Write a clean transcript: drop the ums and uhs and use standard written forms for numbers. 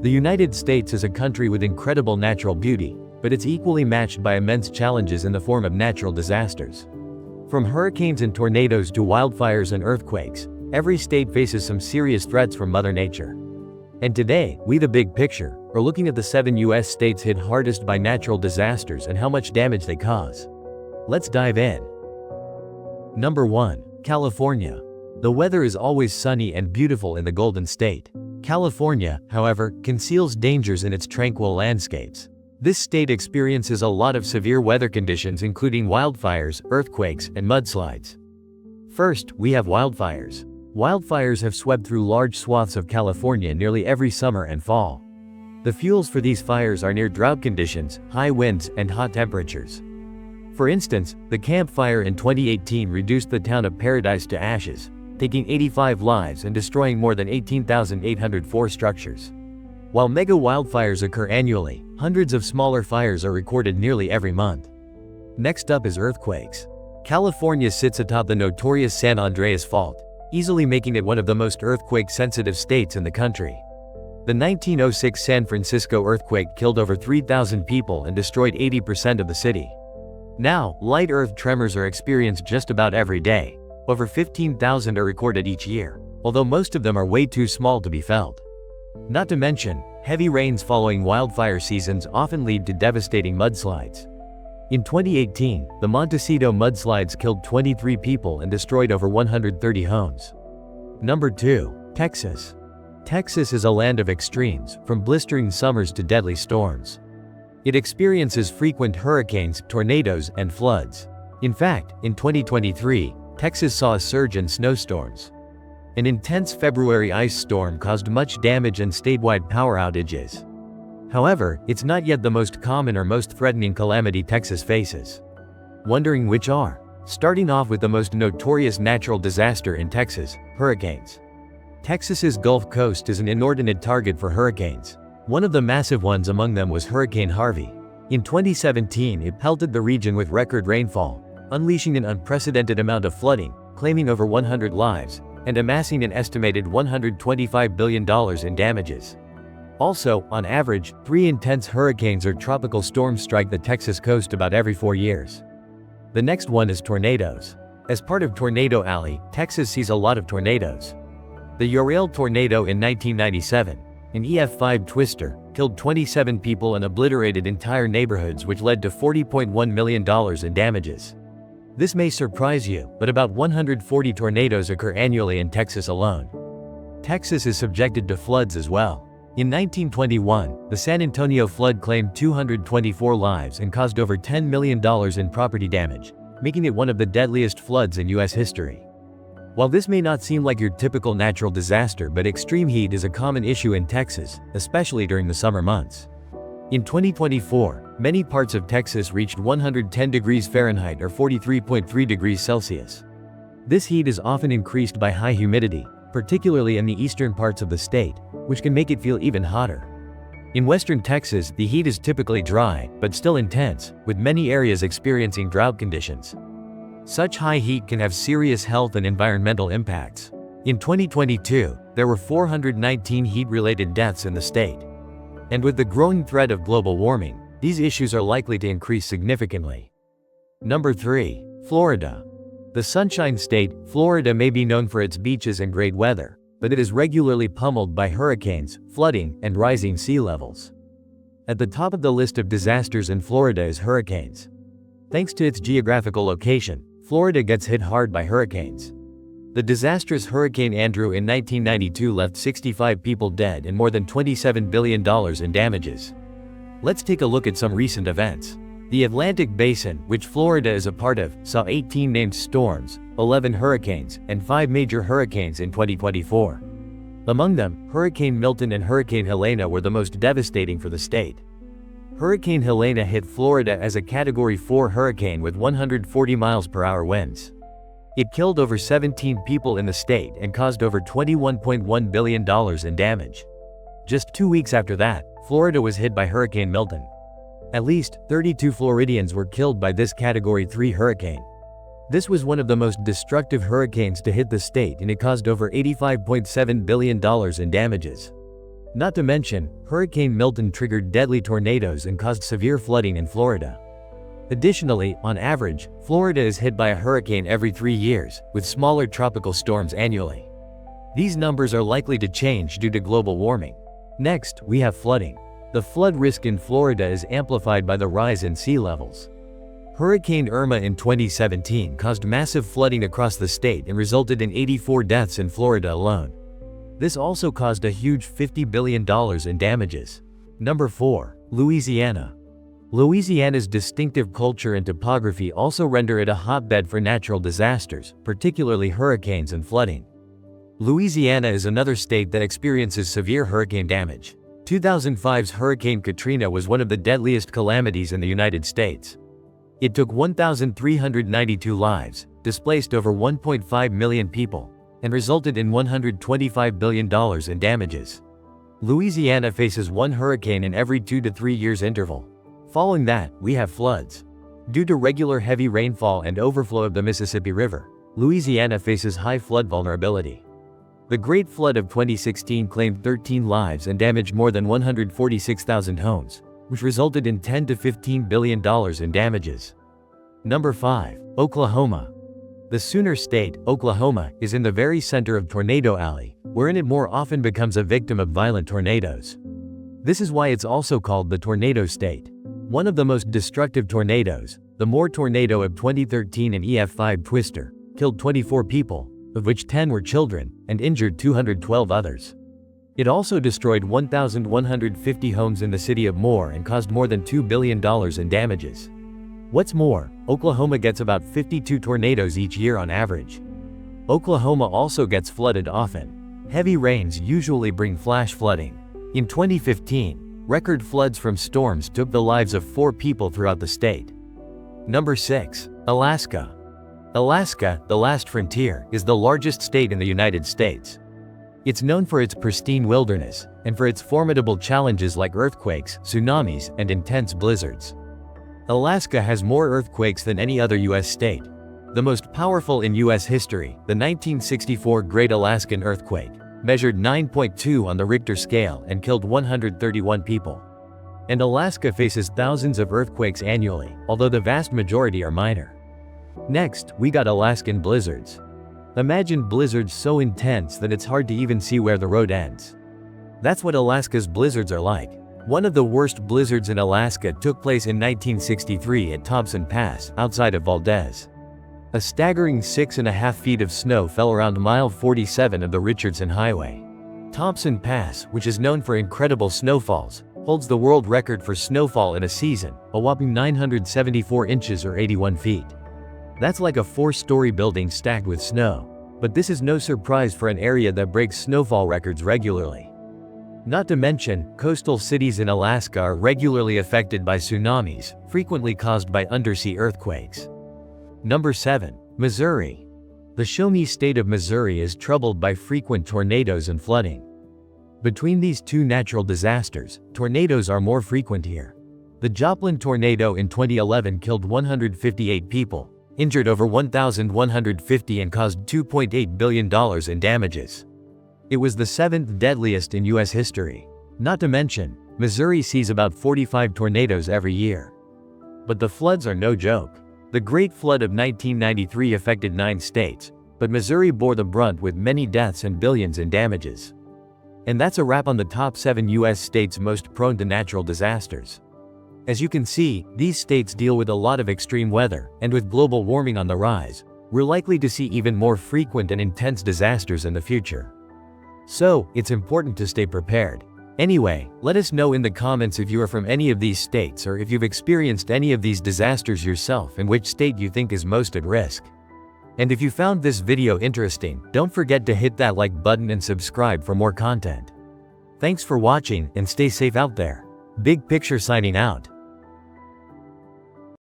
The United States is a country with incredible natural beauty, but it's equally matched by immense challenges in the form of natural disasters. From hurricanes and tornadoes to wildfires and earthquakes, every state faces some serious threats from Mother Nature. And today, we the big picture, are looking at the 7 US states hit hardest by natural disasters and how much damage they cause. Let's dive in. Number 1. California. The weather is always sunny and beautiful in the Golden State. California, however, conceals dangers in its tranquil landscapes. This state experiences a lot of severe weather conditions including wildfires, earthquakes, and mudslides. First, we have wildfires. Wildfires have swept through large swaths of California nearly every summer and fall. The fuels for these fires are near drought conditions, high winds, and hot temperatures. For instance, the Camp Fire in 2018 reduced the town of Paradise to ashes, taking 85 lives and destroying more than 18,804 structures. While mega wildfires occur annually, hundreds of smaller fires are recorded nearly every month. Next up is earthquakes. California sits atop the notorious San Andreas Fault, easily making it one of the most earthquake-sensitive states in the country. The 1906 San Francisco earthquake killed over 3,000 people and destroyed 80% of the city. Now, light earth tremors are experienced just about every day. Over 15,000 are recorded each year, although most of them are way too small to be felt. Not to mention, heavy rains following wildfire seasons often lead to devastating mudslides. In 2018, the Montecito mudslides killed 23 people and destroyed over 130 homes. Number 2. Texas. Texas is a land of extremes, from blistering summers to deadly storms. It experiences frequent hurricanes, tornadoes, and floods. In fact, in 2023, Texas saw a surge in snowstorms. An intense February ice storm caused much damage and statewide power outages. However, it's not yet the most common or most threatening calamity Texas faces. Wondering which are? Starting off with the most notorious natural disaster in Texas, hurricanes. Texas's Gulf Coast is an inordinate target for hurricanes. One of the massive ones among them was Hurricane Harvey. In 2017, it pelted the region with record rainfall, unleashing an unprecedented amount of flooding, claiming over 100 lives, and amassing an estimated $125 billion in damages. Also, on average, 3 intense hurricanes or tropical storms strike the Texas coast about every 4 years. The next one is tornadoes. As part of Tornado Alley, Texas sees a lot of tornadoes. The Uriel tornado in 1997, an EF5 twister, killed 27 people and obliterated entire neighborhoods, which led to $40.1 million in damages. This may surprise you, but about 140 tornadoes occur annually in Texas alone. Texas is subjected to floods as well. In 1921, the San Antonio flood claimed 224 lives and caused over $10 million in property damage, making it one of the deadliest floods in U.S. history. While this may not seem like your typical natural disaster, but extreme heat is a common issue in Texas, especially during the summer months. In 2024, many parts of Texas reached 110 degrees Fahrenheit or 43.3 degrees Celsius. This heat is often increased by high humidity, particularly in the eastern parts of the state, which can make it feel even hotter. In western Texas, the heat is typically dry, but still intense, with many areas experiencing drought conditions. Such high heat can have serious health and environmental impacts. In 2022, there were 419 heat-related deaths in the state. And with the growing threat of global warming, these issues are likely to increase significantly. Number 3. Florida. The Sunshine State, Florida may be known for its beaches and great weather, but it is regularly pummeled by hurricanes, flooding, and rising sea levels. At the top of the list of disasters in Florida is hurricanes. Thanks to its geographical location, Florida gets hit hard by hurricanes. The disastrous Hurricane Andrew in 1992 left 65 people dead and more than $27 billion in damages. Let's take a look at some recent events. The Atlantic Basin, which Florida is a part of, saw 18 named storms, 11 hurricanes, and 5 major hurricanes in 2024. Among them, Hurricane Milton and Hurricane Helena were the most devastating for the state. Hurricane Helena hit Florida as a Category 4 hurricane with 140 miles per hour winds. It killed over 17 people in the state and caused over $21.1 billion in damage. Just 2 weeks after that, Florida was hit by Hurricane Milton. At least 32 Floridians were killed by this Category 3 hurricane. This was one of the most destructive hurricanes to hit the state, and it caused over $85.7 billion in damages. Not to mention, Hurricane Milton triggered deadly tornadoes and caused severe flooding in Florida. Additionally, on average, Florida is hit by a hurricane every 3 years, with smaller tropical storms annually. These numbers are likely to change due to global warming. Next, we have flooding. The flood risk in Florida is amplified by the rise in sea levels. Hurricane Irma in 2017 caused massive flooding across the state and resulted in 84 deaths in Florida alone. This also caused a huge $50 billion in damages. Number 4. Louisiana. Louisiana's distinctive culture and topography also render it a hotbed for natural disasters, particularly hurricanes and flooding. Louisiana is another state that experiences severe hurricane damage. 2005's Hurricane Katrina was one of the deadliest calamities in the United States. It took 1,392 lives, displaced over 1.5 million people, and resulted in $125 billion in damages. Louisiana faces one hurricane in every 2 to 3 years interval. Following that, we have floods. Due to regular heavy rainfall and overflow of the Mississippi River, Louisiana faces high flood vulnerability. The Great Flood of 2016 claimed 13 lives and damaged more than 146,000 homes, which resulted in $10 to $15 billion in damages. Number 5. Oklahoma. The Sooner State, Oklahoma, is in the very center of Tornado Alley, wherein it more often becomes a victim of violent tornadoes. This is why it's also called the Tornado State. One of the most destructive tornadoes, the Moore tornado of 2013 and EF5 Twister, killed 24 people, of which 10 were children, and injured 212 others. It also destroyed 1,150 homes in the city of Moore and caused more than $2 billion in damages. What's more, Oklahoma gets about 52 tornadoes each year on average. Oklahoma also gets flooded often. Heavy rains usually bring flash flooding. In 2015, record floods from storms took the lives of 4 people throughout the state. Number 6. Alaska. Alaska, the last frontier, is the largest state in the United States. It's known for its pristine wilderness, and for its formidable challenges like earthquakes, tsunamis, and intense blizzards. Alaska has more earthquakes than any other U.S. state. The most powerful in U.S. history, the 1964 Great Alaskan Earthquake, measured 9.2 on the Richter scale and killed 131 people. And Alaska faces thousands of earthquakes annually, although the vast majority are minor. Next, we got Alaskan blizzards. Imagine blizzards so intense that it's hard to even see where the road ends. That's what Alaska's blizzards are like. One of the worst blizzards in Alaska took place in 1963 at Thompson Pass, outside of Valdez. A staggering 6.5 feet of snow fell around mile 47 of the Richardson Highway. Thompson Pass, which is known for incredible snowfalls, holds the world record for snowfall in a season, a whopping 974 inches or 81 feet. That's like a 4-story building stacked with snow. But this is no surprise for an area that breaks snowfall records regularly. Not to mention, coastal cities in Alaska are regularly affected by tsunamis, frequently caused by undersea earthquakes. Number 7. Missouri. The Show-Me state of Missouri is troubled by frequent tornadoes and flooding. Between these two natural disasters, tornadoes are more frequent here. The Joplin tornado in 2011 killed 158 people, injured over 1,150 and caused $2.8 billion in damages. It was the 7th deadliest in U.S. history. Not to mention, Missouri sees about 45 tornadoes every year. But the floods are no joke. The Great Flood of 1993 affected 9 states, but Missouri bore the brunt with many deaths and billions in damages. And that's a wrap on the top 7 U.S. states most prone to natural disasters. As you can see, these states deal with a lot of extreme weather, and with global warming on the rise, we're likely to see even more frequent and intense disasters in the future. So, it's important to stay prepared. Anyway, let us know in the comments if you are from any of these states or if you've experienced any of these disasters yourself and which state you think is most at risk. And if you found this video interesting, don't forget to hit that like button and subscribe for more content. Thanks for watching and stay safe out there. Big Picture signing out.